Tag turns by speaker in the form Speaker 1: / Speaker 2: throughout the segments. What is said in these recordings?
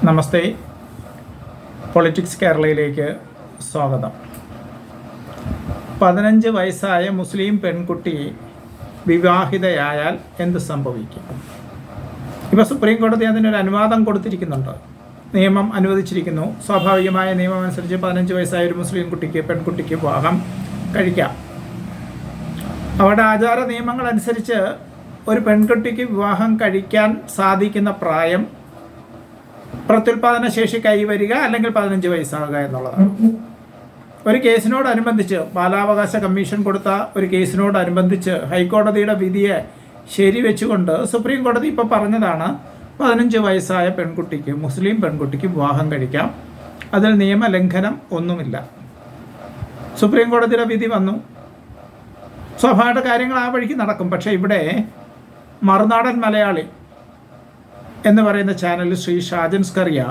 Speaker 1: നമസ്തേ, politics കേരളയിലേക്ക് സ്വാഗതം. 15 വയസ്സായ മുസ്ലിം പെൺകുട്ടി വിവാഹിതയായാൽ എന്ത് സംഭവിക്കും? ഇപ്പോൾ സുപ്രീം കോടതി അതിനൊരു അനുവാദം കൊടുത്തിരിക്കുന്നുണ്ട്, നിയമം അനുവദിച്ചിരിക്കുന്നു. സ്വാഭാവികമായ നിയമം അനുസരിച്ച് 15 വയസ്സായ ഒരു മുസ്ലിം പെൺകുട്ടിക്ക് വിവാഹം കഴിക്കാം. അവരുടെ ആചാര നിയമങ്ങൾ അനുസരിച്ച് ഒരു പെൺകുട്ടിക്ക് വിവാഹം കഴിക്കാൻ സാധിക്കുന്ന പ്രായം പ്രത്യുൽപാദന ശേഷി കൈവരിക അല്ലെങ്കിൽ 15 വയസ്സാകുക എന്നുള്ളതാണ്. ഒരു കേസിനോടനുബന്ധിച്ച് ബാലാവകാശ കമ്മീഷൻ കൊടുത്ത ഒരു കേസിനോടനുബന്ധിച്ച് ഹൈക്കോടതിയുടെ വിധിയെ ശരിവെച്ചുകൊണ്ട് സുപ്രീം കോടതി ഇപ്പോൾ പറഞ്ഞതാണ് 15 വയസ്സായ പെൺകുട്ടിക്ക്, മുസ്ലിം പെൺകുട്ടിക്ക് വിവാഹം കഴിക്കാം. അതിൽ നിയമലംഘനം ഒന്നുമില്ല. സുപ്രീം കോടതിയുടെ വിധി വന്നു, സ്വാഭാവിക കാര്യങ്ങൾ ആ വഴിക്ക് നടക്കും. പക്ഷേ ഇവിടെ മറുനാടൻ മലയാളി എന്ന് പറയുന്ന ചാനലിൽ ശ്രീ ഷാജൻ സ്കറിയ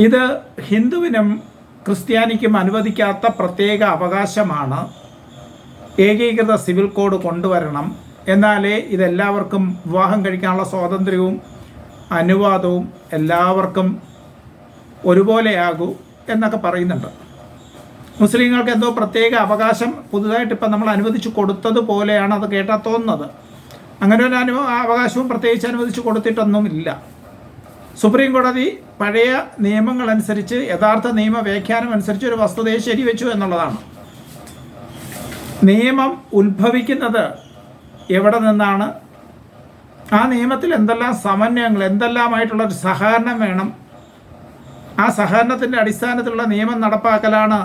Speaker 1: ഇത് ഹിന്ദുവിനും ക്രിസ്ത്യാനിക്കും അനുവദിക്കാത്ത പ്രത്യേക അവകാശമാണ്, ഏകീകൃത സിവിൽ കോഡ് കൊണ്ടുവരണം, എന്നാലേ ഇതെല്ലാവർക്കും വിവാഹം കഴിക്കാനുള്ള സ്വാതന്ത്ര്യവും അനുവാദവും എല്ലാവർക്കും ഒരുപോലെയാകൂ എന്നൊക്കെ പറയുന്നുണ്ട്. മുസ്ലിങ്ങൾക്ക് എന്തോ പ്രത്യേക അവകാശം പുതുതായിട്ട് ഇപ്പം നമ്മൾ അനുവദിച്ചു കൊടുത്തതുപോലെയാണ് അത് കേട്ടാൽ തോന്നുന്നത്. അങ്ങനെ ഒരു അവകാശവും പ്രത്യേകിച്ച് അനുവദിച്ചു കൊടുത്തിട്ടൊന്നുമില്ല. സുപ്രീം കോടതി പഴയ നിയമങ്ങളനുസരിച്ച്, യഥാർത്ഥ നിയമ വ്യാഖ്യാനം അനുസരിച്ച് ഒരു വസ്തുതയെ ശരിവെച്ചു എന്നുള്ളതാണ്. നിയമം ഉത്ഭവിക്കുന്നത് എവിടെ നിന്നാണ്? ആ നിയമത്തിൽ എന്തെല്ലാം സമന്വയങ്ങൾ, എന്തെല്ലാമായിട്ടുള്ളൊരു സഹകരണം വേണം. ആ സഹകരണത്തിൻ്റെ അടിസ്ഥാനത്തിലുള്ള നിയമം നടപ്പാക്കലാണ്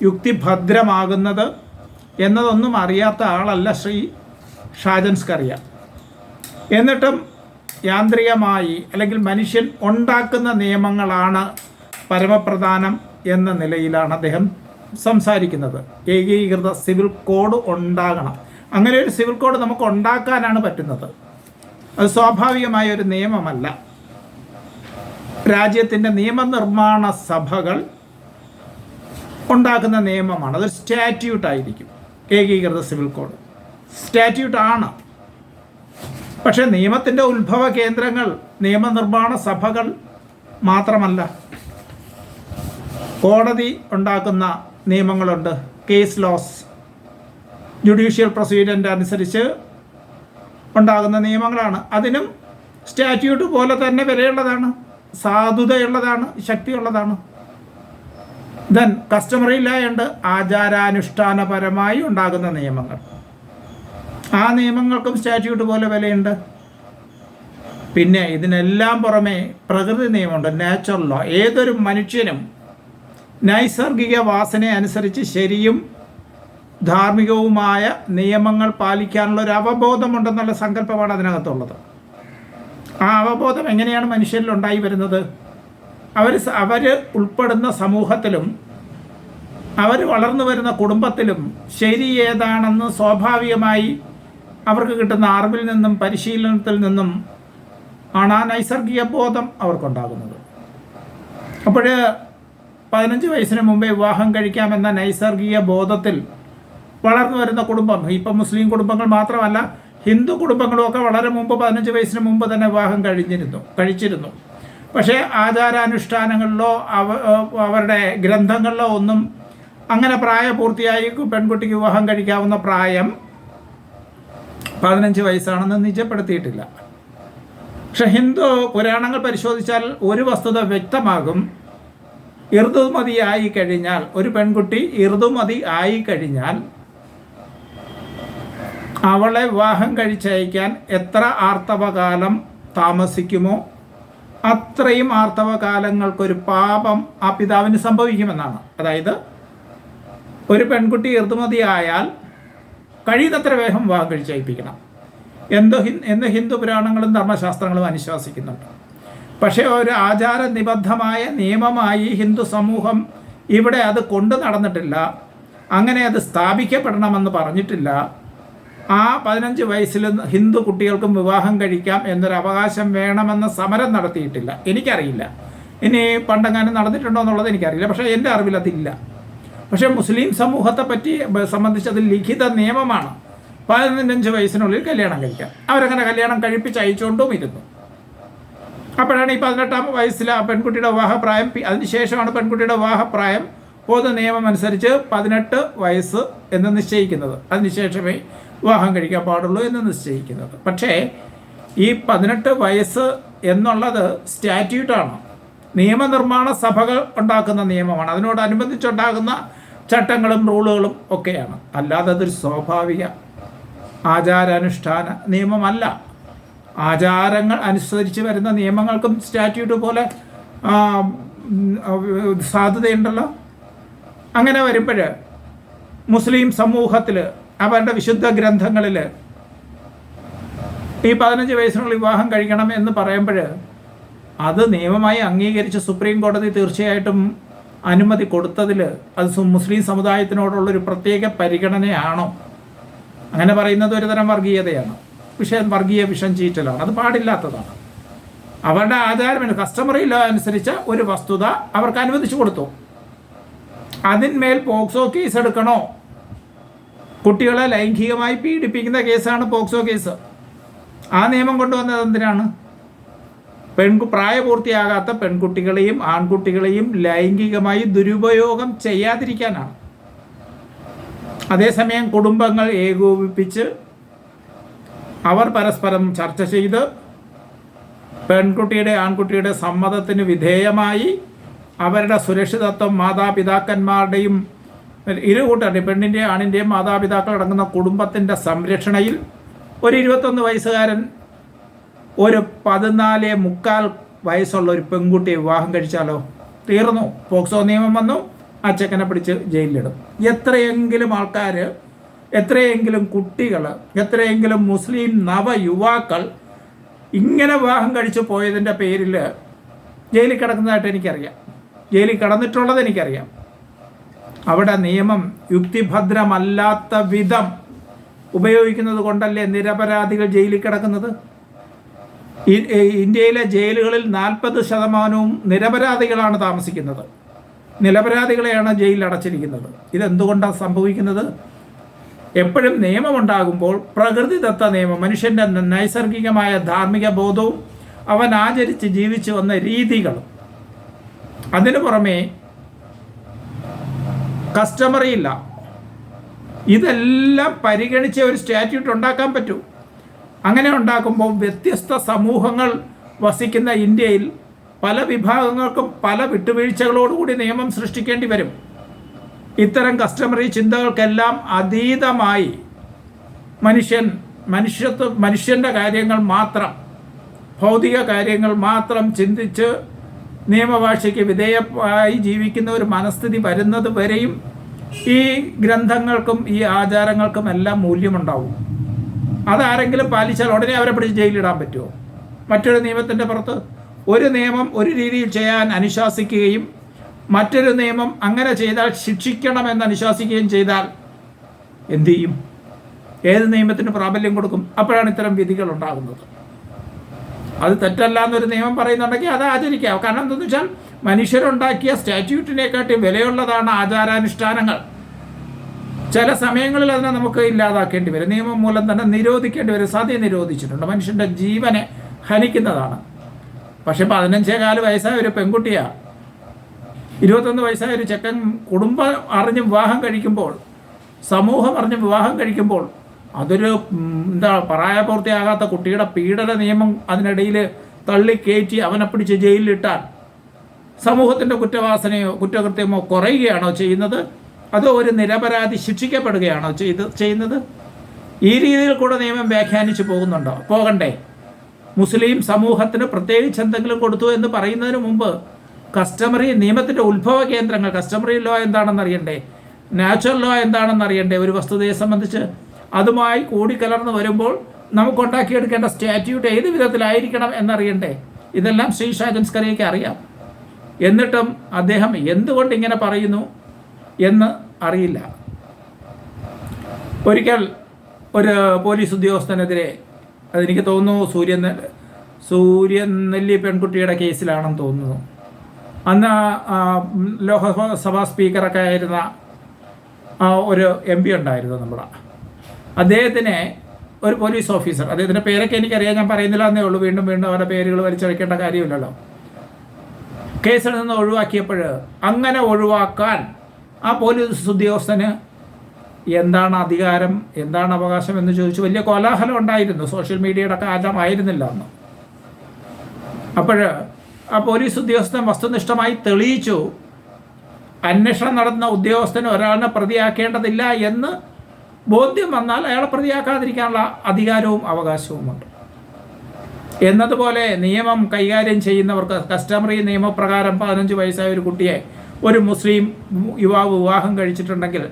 Speaker 1: യുക്തിഭദ്രമാകുന്നത് എന്നതൊന്നും അറിയാത്ത ആളല്ല ശ്രീ ഷാജൻ സ്കറിയ. എന്നിട്ടും യാന്ത്രികമായി അല്ലെങ്കിൽ മനുഷ്യൻ ഉണ്ടാക്കുന്ന നിയമങ്ങളാണ് പരമപ്രധാനം എന്ന നിലയിലാണ് അദ്ദേഹം സംസാരിക്കുന്നത്. ഏകീകൃത സിവിൽ കോഡ് ഉണ്ടാകണം. അങ്ങനെ ഒരു സിവിൽ കോഡ് നമുക്ക് ഉണ്ടാക്കാനാണ് പറ്റുന്നത്. അത് സ്വാഭാവികമായ ഒരു നിയമമല്ല. രാജ്യത്തിൻ്റെ നിയമനിർമ്മാണ സഭകൾ ഉണ്ടാക്കുന്ന നിയമമാണ്. അതൊരു സ്റ്റാറ്റ്യൂട്ടായിരിക്കും. ഏകീകൃത സിവിൽ കോഡ് സ്റ്റാറ്റ്യൂട്ടാണ്. പക്ഷേ നിയമത്തിൻ്റെ ഉത്ഭവ കേന്ദ്രങ്ങൾ നിയമനിർമ്മാണ സഭകൾ മാത്രമല്ല. കോടതി ഉണ്ടാക്കുന്ന നിയമങ്ങളുണ്ട്, കേസ് ലോസ്, ജുഡീഷ്യൽ പ്രൊസീഡിയൻ്റ് അനുസരിച്ച് ഉണ്ടാകുന്ന നിയമങ്ങളാണ്. അതിനും സ്റ്റാറ്റ്യൂട്ട് പോലെ തന്നെ വിലയുള്ളതാണ്, സാധുതയുള്ളതാണ്, ശക്തിയുള്ളതാണ്. ദെൻ കസ്റ്റമറി ലോ ഉണ്ട്, ആചാരാനുഷ്ഠാനപരമായി ഉണ്ടാകുന്ന നിയമങ്ങൾ. ആ നിയമങ്ങൾക്കും സ്റ്റാറ്റ്യൂട്ട് പോലെ വിലയുണ്ട്. പിന്നെ ഇതിനെല്ലാം പുറമെ പ്രകൃതി നിയമമുണ്ട്, നാച്ചുറൽ ലോ. ഏതൊരു മനുഷ്യനും നൈസർഗിക വാസന അനുസരിച്ച് ശരിയും ധാർമ്മികവുമായ നിയമങ്ങൾ പാലിക്കാനുള്ള ഒരു അവബോധമുണ്ടെന്നുള്ള സങ്കല്പമാണ് അതിനകത്തുള്ളത്. ആ അവബോധം എങ്ങനെയാണ് മനുഷ്യരിൽ ഉണ്ടായി വരുന്നത്? അവർ ഉൾപ്പെടുന്ന സമൂഹത്തിലും അവർ വളർന്നു വരുന്ന കുടുംബത്തിലും ശരി ഏതാണെന്ന് സ്വാഭാവികമായി അവർക്ക് കിട്ടുന്ന അറിവിൽ നിന്നും പരിശീലനത്തിൽ നിന്നും ആണ് ആ നൈസർഗിക ബോധം അവർക്കുണ്ടാകുന്നത്. അപ്പോൾ 15 വയസ്സിന് മുമ്പേ വിവാഹം കഴിക്കാമെന്ന നൈസർഗിക ബോധത്തിൽ വളർന്നു വരുന്ന കുടുംബം, ഇപ്പം മുസ്ലിം കുടുംബങ്ങൾ മാത്രമല്ല, ഹിന്ദു കുടുംബങ്ങളുമൊക്കെ വളരെ മുമ്പ് 15 വയസ്സിന് മുമ്പ് തന്നെ വിവാഹം കഴിച്ചിരുന്നു. പക്ഷേ ആചാരാനുഷ്ഠാനങ്ങളിലോ അവരുടെ ഗ്രന്ഥങ്ങളിലോ ഒന്നും അങ്ങനെ പ്രായപൂർത്തിയായി പെൺകുട്ടിക്ക് വിവാഹം കഴിക്കാവുന്ന പ്രായം 15 വയസ്സാണെന്ന് നിജപ്പെടുത്തിയിട്ടില്ല. പക്ഷെ ഹിന്ദു പുരാണങ്ങൾ പരിശോധിച്ചാൽ ഒരു വസ്തുത വ്യക്തമാകും. ഋതുമതി ആയി കഴിഞ്ഞാൽ, ഒരു പെൺകുട്ടി ഋതുമതി ആയി കഴിഞ്ഞാൽ അവളെ വിവാഹം കഴിച്ചയക്കാൻ എത്ര ആർത്തവകാലം താമസിക്കുമോ അത്രയും ആർത്തവകാലങ്ങൾക്കൊരു പാപം ആ പിതാവിന് സംഭവിക്കുമെന്നാണ്. അതായത് ഒരു പെൺകുട്ടി ഋതുമതിയായാൽ കഴിയുന്നത്ര വേഗം വിവാഹം കഴിച്ചയപ്പിക്കണം എന്ന് ഹിന്ദു പുരാണങ്ങളും ധർമ്മശാസ്ത്രങ്ങളും അനുശാസിക്കുന്നുണ്ട്. പക്ഷേ ഒരു ആചാര നിബദ്ധമായ നിയമമായി ഹിന്ദു സമൂഹം ഇവിടെ അത് കൊണ്ടു നടന്നിട്ടില്ല. അങ്ങനെ അത് സ്ഥാപിക്കപ്പെടണമെന്ന് പറഞ്ഞിട്ടില്ല. ആ 15 വയസ്സിൽ ഹിന്ദു കുട്ടികൾക്കും വിവാഹം കഴിക്കാം എന്നൊരു അവകാശം വേണമെന്ന സമരം നടത്തിയിട്ടില്ല. എനിക്കറിയില്ല, ഇനി പണ്ടെങ്ങാനും നടന്നിട്ടുണ്ടോ എന്നുള്ളത് എനിക്കറിയില്ല. പക്ഷേ എൻ്റെ അറിവിൽ അതില്ല. പക്ഷേ മുസ്ലിം സമൂഹത്തെ സംബന്ധിച്ച് അത് ലിഖിത നിയമമാണ്. 15 വയസ്സിനുള്ളിൽ കല്യാണം കഴിക്കാം. അവരങ്ങനെ കല്യാണം കഴിപ്പിച്ച് അയച്ചുകൊണ്ടും ഇരുന്നു. അപ്പോഴാണ് ഈ 18-ാം വയസ്സിൽ ആ പെൺകുട്ടിയുടെ വിവാഹപ്രായം, അതിനുശേഷമാണ് പെൺകുട്ടിയുടെ വിവാഹപ്രായം പൊതു നിയമം അനുസരിച്ച് 18 വയസ്സ് എന്ന് നിശ്ചയിക്കുന്നത്. അതിനുശേഷമേ വിവാഹം കഴിക്കാൻ പാടുള്ളൂ എന്ന് നിശ്ചയിക്കുന്നത്. പക്ഷേ ഈ 18 വയസ്സ് എന്നുള്ളത് സ്റ്റാറ്റ്യൂട്ടാണ്, നിയമനിർമ്മാണ സഭകൾ ഉണ്ടാക്കുന്ന നിയമമാണ്, അതിനോടനുബന്ധിച്ചുണ്ടാകുന്ന ചട്ടങ്ങളും റൂളുകളും ഒക്കെയാണ്. അല്ലാതെ അതൊരു സ്വാഭാവിക ആചാരാനുഷ്ഠാന നിയമമല്ല. ആചാരങ്ങൾ അനുസരിച്ച് വരുന്ന നിയമങ്ങൾക്കും സ്റ്റാറ്റ്യൂട്ട് പോലെ സാധ്യതയുണ്ടല്ലോ. അങ്ങനെ വരുമ്പോൾ മുസ്ലിം സമൂഹത്തിൽ അവരുടെ വിശുദ്ധ ഗ്രന്ഥങ്ങളിൽ ഈ 15 വയസ്സിനുള്ള വിവാഹം കഴിക്കണം എന്ന് പറയുമ്പോൾ അത് നിയമമായി അംഗീകരിച്ച് സുപ്രീം കോടതി തീർച്ചയായിട്ടും അനുമതി കൊടുത്തതിൽ അത് മുസ്ലിം സമുദായത്തിനോടുള്ളൊരു പ്രത്യേക പരിഗണനയാണോ? അങ്ങനെ പറയുന്നത് ഒരുതരം വർഗീയതയാണ്, വർഗീയ വിഷം ചീറ്റലാണ്. അത് പാടില്ലാത്തതാണ്. അവരുടെ ആചാരം കസ്റ്റമറി ലോ അനുസരിച്ച ഒരു വസ്തുത അവർക്ക് അനുവദിച്ചു കൊടുത്തു. അതിന്മേൽ പോക്സോ കേസ് എടുക്കണോ? കുട്ടികളെ ലൈംഗികമായി പീഡിപ്പിക്കുന്ന കേസാണ് പോക്സോ കേസ്. ആ നിയമം കൊണ്ടുവന്നത് എന്തിനാണ്? പ്രായപൂർത്തിയാകാത്ത പെൺകുട്ടികളെയും ആൺകുട്ടികളെയും ലൈംഗികമായി ദുരുപയോഗം ചെയ്യാതിരിക്കാനാണ്. അതേസമയം കുടുംബങ്ങൾ ഏകോപിപ്പിച്ച് അവർ പരസ്പരം ചർച്ച ചെയ്ത് പെൺകുട്ടിയുടെ ആൺകുട്ടിയുടെ സമ്മതത്തിന് വിധേയമായി അവരുടെ സുരക്ഷിതത്വം മാതാപിതാക്കന്മാരുടെയും ഇരുകൂട്ടരുടെയും പെണ്ണിൻ്റെയും ആണിൻ്റെയും മാതാപിതാക്കൾ അടങ്ങുന്ന കുടുംബത്തിൻ്റെ സംരക്ഷണയിൽ ഒരു 21 വയസ്സുകാരൻ ഒരു 14.25 വയസ്സുള്ള ഒരു പെൺകുട്ടിയെ വിവാഹം കഴിച്ചാലോ? തീർന്നു. പോക്സോ നിയമം വന്നു, ആ ചെക്കനെ പിടിച്ച് ജയിലിലിടും. എത്രയെങ്കിലും ആൾക്കാർ, എത്രയെങ്കിലും കുട്ടികൾ, എത്രയെങ്കിലും മുസ്ലിം നവയുവാക്കൾ ഇങ്ങനെ വിവാഹം കഴിച്ചു പോയതിൻ്റെ പേരിൽ ജയിലിൽ കിടക്കുന്നതായിട്ട് എനിക്കറിയാം, ജയിലിൽ കിടന്നിട്ടുള്ളത് എനിക്കറിയാം. അവിടെ നിയമം യുക്തിഭദ്രമല്ലാത്ത വിധം ഉപയോഗിക്കുന്നത് കൊണ്ടല്ലേ നിരപരാധികൾ ജയിലിൽ കിടക്കുന്നത്. ഇന്ത്യയിലെ ജയിലുകളിൽ 40% നിരപരാധികളാണ് താമസിക്കുന്നത്. നിരപരാധികളെയാണ് ജയിലിൽ അടച്ചിരിക്കുന്നത്. ഇതെന്തുകൊണ്ടാണ് സംഭവിക്കുന്നത്? എപ്പോഴും നിയമമുണ്ടാകുമ്പോൾ പ്രകൃതിദത്ത നിയമം, മനുഷ്യൻ്റെ നൈസർഗികമായ ധാർമ്മിക ബോധവും അവൻ ആചരിച്ച് ജീവിച്ചു വന്ന രീതികളും, അതിനു പുറമെ കസ്റ്റമറിയില്ല, ഇതെല്ലാം പരിഗണിച്ച് ഒരു സ്റ്റാറ്റ്യൂട്ട് ഉണ്ടാക്കാൻ പറ്റൂ. അങ്ങനെ ഉണ്ടാക്കുമ്പോൾ വ്യത്യസ്ത സമൂഹങ്ങൾ വസിക്കുന്ന ഇന്ത്യയിൽ പല വിഭാഗങ്ങൾക്കും പല വിട്ടുവീഴ്ചകളോടുകൂടി നിയമം സൃഷ്ടിക്കേണ്ടി വരും. ഇത്തരം കസ്റ്റമറി ചിന്തകൾക്കെല്ലാം അതീതമായി മനുഷ്യൻ്റെ കാര്യങ്ങൾ മാത്രം, ഭൗതിക കാര്യങ്ങൾ മാത്രം ചിന്തിച്ച് നിയമവാഴ്ചയ്ക്ക് വിധേയമായി ജീവിക്കുന്ന ഒരു മനസ്ഥിതി വരുന്നത് വരെയും ഈ ഗ്രന്ഥങ്ങൾക്കും ഈ ആചാരങ്ങൾക്കും എല്ലാം മൂല്യമുണ്ടാവും. അതാരെങ്കിലും പാലിച്ചാൽ ഉടനെ അവരെ പിടിച്ച് ജയിലിടാൻ പറ്റുമോ? മറ്റൊരു നിയമത്തിൻ്റെ പുറത്ത് ഒരു നിയമം ഒരു രീതിയിൽ ചെയ്യാൻ അനുശാസിക്കുകയും മറ്റൊരു നിയമം അങ്ങനെ ചെയ്താൽ ശിക്ഷിക്കണമെന്ന് അനുശാസിക്കുകയും ചെയ്താൽ എന്തു ചെയ്യും? ഏത് നിയമത്തിന് പ്രാബല്യം കൊടുക്കും? അപ്പോഴാണ് ഇത്തരം വിധികൾ ഉണ്ടാകുന്നത്. അത് തെറ്റല്ല എന്നൊരു നിയമം പറയുന്നുണ്ടെങ്കിൽ അത് ആചരിക്കാം. കാരണം എന്താണെന്ന് വെച്ചാൽ മനുഷ്യരുണ്ടാക്കിയ സ്റ്റാറ്റ്യൂട്ടിനെക്കാട്ടി വിലയുള്ളതാണ് ആചാരാനുഷ്ഠാനങ്ങൾ. ചില സമയങ്ങളിൽ അതിനെ നമുക്ക് ഇല്ലാതാക്കേണ്ടി വരും, നിയമം മൂലം തന്നെ നിരോധിക്കേണ്ടി വരും. സതി നിരോധിച്ചിട്ടുണ്ട്, മനുഷ്യൻ്റെ ജീവനെ ഹനിക്കുന്നതാണ്. പക്ഷെ 15-4 വയസ്സായ ഒരു പെൺകുട്ടിയാണ്, 21 വയസ്സായ ഒരു ചെക്കൻ കുടുംബം അറിഞ്ഞ് വിവാഹം കഴിക്കുമ്പോൾ, സമൂഹം അറിഞ്ഞ് വിവാഹം കഴിക്കുമ്പോൾ അതൊരു പ്രായപൂർത്തിയാകാത്ത കുട്ടിയുടെ പീഡന നിയമം അതിനിടയിൽ തള്ളിക്കയറ്റി അവനെ പിടിച്ച് ജയിലിലിട്ടാൽ സമൂഹത്തിൻ്റെ കുറ്റവാസനയോ കുറ്റകൃത്യമോ കുറയുകയാണോ ചെയ്യുന്നത്? അതോ ഒരു നിരപരാധി ശിക്ഷിക്കപ്പെടുകയാണോ ചെയ്യുന്നത്? ഈ രീതിയിൽ കൂടെ നിയമം വ്യാഖ്യാനിച്ചു പോകുന്നുണ്ടോ? പോകണ്ടേ? മുസ്ലിം സമൂഹത്തിന് പ്രത്യേകിച്ച് എന്തെങ്കിലും കൊടുത്തു എന്ന് പറയുന്നതിന് മുമ്പ് കസ്റ്റമറി നിയമത്തിൻ്റെ ഉത്ഭവ കേന്ദ്രങ്ങൾ, കസ്റ്റമറി ലോ എന്താണെന്ന് അറിയണ്ടേ, നാച്ചുറൽ ലോ എന്താണെന്ന് അറിയണ്ടേ? ഒരു വസ്തുതയെ സംബന്ധിച്ച് അതുമായി കൂടിക്കലർന്ന് വരുമ്പോൾ നമുക്കുണ്ടാക്കിയെടുക്കേണ്ട സ്റ്റാറ്റ്യൂട്ട് ഏത് വിധത്തിലായിരിക്കണം എന്നറിയണ്ടേ? ഇതെല്ലാം ശ്രീ ഷാജൻ സ്കറിയയ്ക്ക് അറിയാം. എന്നിട്ടും അദ്ദേഹം എന്തുകൊണ്ട് ഇങ്ങനെ പറയുന്നു എന്ന് അറിയില്ല. ഒരിക്കൽ ഒരു പോലീസ് ഉദ്യോഗസ്ഥനെതിരെ, അതെനിക്ക് തോന്നുന്നു സൂര്യനെല്ലി പെൺകുട്ടിയുടെ കേസിലാണെന്ന് തോന്നുന്നു, അന്ന് ലോകസഭാ സ്പീക്കറൊക്കെ ആയിരുന്ന ഒരു MP ഉണ്ടായിരുന്നു നമ്മുടെ, അദ്ദേഹത്തിനെ ഒരു പോലീസ് ഓഫീസർ, അദ്ദേഹത്തിൻ്റെ പേരൊക്കെ എനിക്കറിയാം, ഞാൻ പറയുന്നില്ല എന്നേ ഉള്ളൂ, വീണ്ടും വീണ്ടും അവരുടെ പേരുകൾ വലിച്ചഴിക്കേണ്ട കാര്യമില്ലല്ലോ. കേസിൽ നിന്ന് ഒഴിവാക്കിയപ്പോൾ അങ്ങനെ ഒഴിവാക്കാൻ ആ പോലീസ് ഉദ്യോഗസ്ഥന് എന്താണ് അധികാരം, എന്താണ് അവകാശം എന്ന് ചോദിച്ചു വലിയ കോലാഹലം ഉണ്ടായിരുന്നു. സോഷ്യൽ മീഡിയയുടെ കാലമായിരുന്നില്ല അന്ന്. അപ്പോൾ ആ പോലീസ് ഉദ്യോഗസ്ഥൻ വസ്തുനിഷ്ഠമായി തെളിയിച്ചു അന്വേഷണം നടത്തുന്ന ഉദ്യോഗസ്ഥന് ഒരാളിനെ പ്രതിയാക്കേണ്ടതില്ല എന്ന് ബോധ്യം വന്നാൽ അയാളെ പ്രതിയാക്കാതിരിക്കാനുള്ള അധികാരവും അവകാശവുമുണ്ട്. എന്നതുപോലെ നിയമം കൈകാര്യം ചെയ്യുന്നവർക്ക് കസ്റ്റമറി നിയമപ്രകാരം 15 വയസ്സായ ഒരു കുട്ടിയെ ഒരു മുസ്ലിം യുവാവ് വിവാഹം കഴിച്ചിട്ടുണ്ടെങ്കിൽ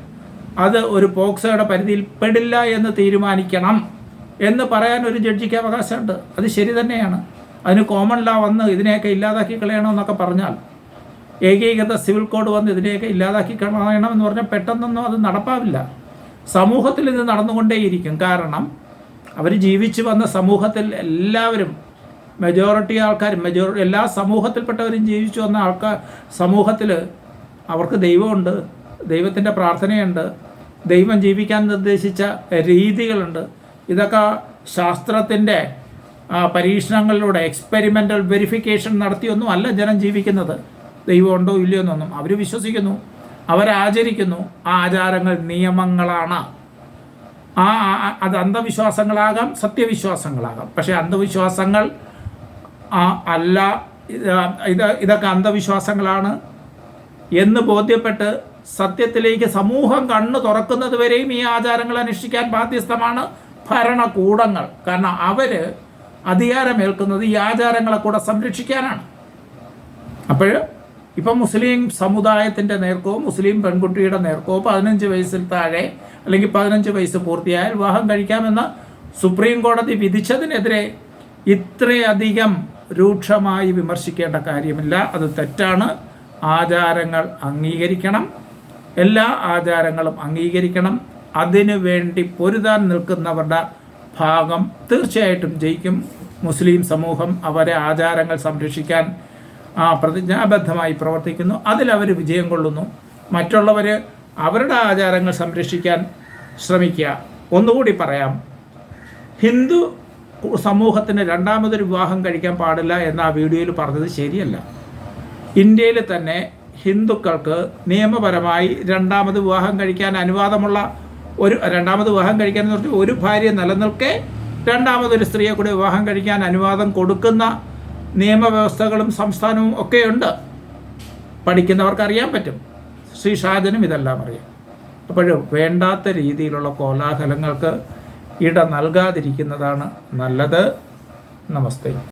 Speaker 1: അത് ഒരു പോക്സോയുടെ പരിധിയിൽ പെടില്ല എന്ന് തീരുമാനിക്കണം എന്ന് പറയാൻ ഒരു ജഡ്ജിക്ക് അവകാശമുണ്ട്. അത് ശരി തന്നെയാണ്. അതിന് കോമൺ ലോ വന്ന് ഇതിനെയൊക്കെ ഇല്ലാതാക്കി കളയണമെന്നൊക്കെ പറഞ്ഞാൽ, ഏകീകൃത സിവിൽ കോഡ് വന്ന് ഇതിനെയൊക്കെ ഇല്ലാതാക്കി കളയണമെന്ന് പറഞ്ഞാൽ പെട്ടെന്നൊന്നും അത് നടപ്പാവില്ല. സമൂഹത്തിൽ ഇത് നടന്നുകൊണ്ടേയിരിക്കും. കാരണം അവർ ജീവിച്ചു വന്ന സമൂഹത്തിൽ എല്ലാവരും, മെജോറിറ്റി ആൾക്കാരും, എല്ലാ സമൂഹത്തിൽപ്പെട്ടവരും ജീവിച്ചു വന്ന സമൂഹത്തിൽ അവർക്ക് ദൈവമുണ്ട്, ദൈവത്തിൻ്റെ പ്രാർത്ഥനയുണ്ട്, ദൈവം ജീവിക്കാൻ നിർദ്ദേശിച്ച രീതികളുണ്ട്. ഇതൊക്കെ ശാസ്ത്രത്തിൻ്റെ പരീക്ഷണങ്ങളിലൂടെ എക്സ്പെരിമെൻ്റൽ വെരിഫിക്കേഷൻ നടത്തിയൊന്നും അല്ല ജനം ജീവിക്കുന്നത്. ദൈവമുണ്ടോ ഇല്ലയോ എന്നൊന്നും അവർ വിശ്വസിക്കുന്നു, അവരാചരിക്കുന്നു. ആ ആചാരങ്ങൾ നിയമങ്ങളാണ്. അത് അന്ധവിശ്വാസങ്ങളാകാം, സത്യവിശ്വാസങ്ങളാകാം. പക്ഷേ അന്ധവിശ്വാസങ്ങൾ അല്ല, ഇതൊക്കെ അന്ധവിശ്വാസങ്ങളാണ് എന്ന് ബോധ്യപ്പെട്ട് സത്യത്തിലേക്ക് സമൂഹം കണ്ണു തുറക്കുന്നത് വരെയും ഈ ആചാരങ്ങൾ അനുഷ്ഠിക്കാൻ ബാധ്യസ്ഥമാണ് ഭരണകൂടങ്ങൾ. കാരണം അവർ അധികാരമേൽക്കുന്നത് ഈ ആചാരങ്ങളെ കൂടെ സംരക്ഷിക്കാനാണ്. അപ്പോൾ ഇപ്പം മുസ്ലിം സമുദായത്തിൻ്റെ നേർക്കോ മുസ്ലിം പെൺകുട്ടിയുടെ നേർക്കോ 15 വയസ്സിൽ താഴെ അല്ലെങ്കിൽ 15 വയസ്സ് പൂർത്തിയായാൽ വിവാഹം കഴിക്കാമെന്ന് സുപ്രീം കോടതി വിധിച്ചതിനെതിരെ ഇത്രയധികം രൂക്ഷമായി വിമർശിക്കേണ്ട കാര്യമില്ല. അത് തെറ്റാണ്. ആചാരങ്ങൾ അംഗീകരിക്കണം, എല്ലാ ആചാരങ്ങളും അംഗീകരിക്കണം. അതിനു വേണ്ടി പൊരുതാൻ നിൽക്കുന്നവരുടെ ഭാഗം തീർച്ചയായിട്ടും ജയിക്കും. മുസ്ലിം സമൂഹം അവരെ ആചാരങ്ങൾ സംരക്ഷിക്കാൻ പ്രതിജ്ഞാബദ്ധമായി പ്രവർത്തിക്കുന്നു. അതിലവർ വിജയം കൊള്ളുന്നു. മറ്റുള്ളവർ അവരുടെ ആചാരങ്ങൾ സംരക്ഷിക്കാൻ ശ്രമിക്കുക. ഒന്നുകൂടി പറയാം, ഹിന്ദു സമൂഹത്തിന് രണ്ടാമതൊരു വിവാഹം കഴിക്കാൻ പാടില്ല എന്ന ആ വീഡിയോയിൽ പറഞ്ഞത് ശരിയല്ല. ഇന്ത്യയിൽ തന്നെ ഹിന്ദുക്കൾക്ക് നിയമപരമായി രണ്ടാമത് വിവാഹം കഴിക്കാൻ അനുവാദമുള്ള രണ്ടാമത് വിവാഹം കഴിക്കാൻ എന്ന് പറഞ്ഞാൽ ഒരു ഭാര്യ നിലനിൽക്കെ രണ്ടാമതൊരു സ്ത്രീയെ കൂടി വിവാഹം കഴിക്കാൻ അനുവാദം കൊടുക്കുന്ന നിയമവ്യവസ്ഥകളും സംസ്ഥാനവും ഒക്കെയുണ്ട്. പഠിക്കുന്നവർക്ക് അറിയാൻ പറ്റും. ശ്രീ ഷാജനും ഇതെല്ലാം അറിയാം. അപ്പോൾ വേണ്ടാത്ത രീതിയിലുള്ള കോലാഹലങ്ങൾക്ക് ഇട നൽകാതിരിക്കുന്നതാണ് നല്ലത്. നമസ്തേ.